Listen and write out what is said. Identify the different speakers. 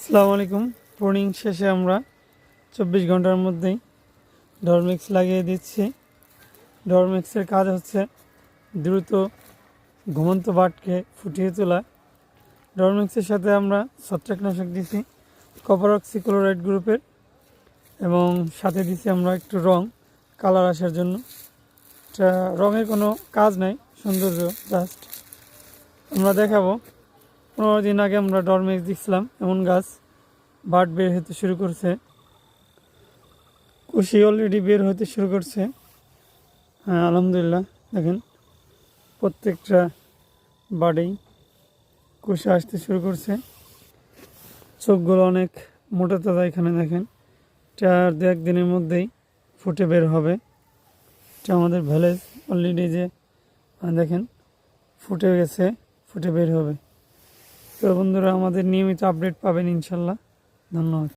Speaker 1: আসসালামু আলাইকুম। প্রুনিং শেষে আমরা 24 ঘন্টার মধ্যেই ডরমিক্স লাগিয়ে দিচ্ছি। ডরমিক্সের কাজ হচ্ছে দ্রুত ঘুমন্ত বাটকে ফুটিয়ে তোলা। ডরমিক্সের সাথে আমরা ছত্রাকনাশক দিছি কপার অক্সিক্লোরাইড গ্রুপের, এবং সাথে দিছি আমরা একটু রং কালার আসার জন্য। এটা রঙের কোনো কাজ নাই, সৌন্দর্য জাস্ট আমরা দেখাবো। 15 দিন আগে আমরা ডরমিক্স দিচ্ছিলাম, এমন গাছ বাট বের হতে শুরু করছে, কুশি অলরেডি বের হতে শুরু করছে। হ্যাঁ, আলহামদুলিল্লাহ, দেখেন প্রত্যেকটা বাড়েই কুশি আসতে শুরু করছে। চোখগুলো অনেক মোটা তাজা, এখানে দেখেন। এটা আর 2-1 দিনের মধ্যেই ফুটে বের হবে। এটা আমাদের ভ্যালেজ অলরেডি যে দেখেন ফুটে গেছে, ফুটে বের হবে। তো বন্ধুরা, আমাদের নিয়মিত আপডেট পাবেন ইনশাল্লাহ। ধন্যবাদ।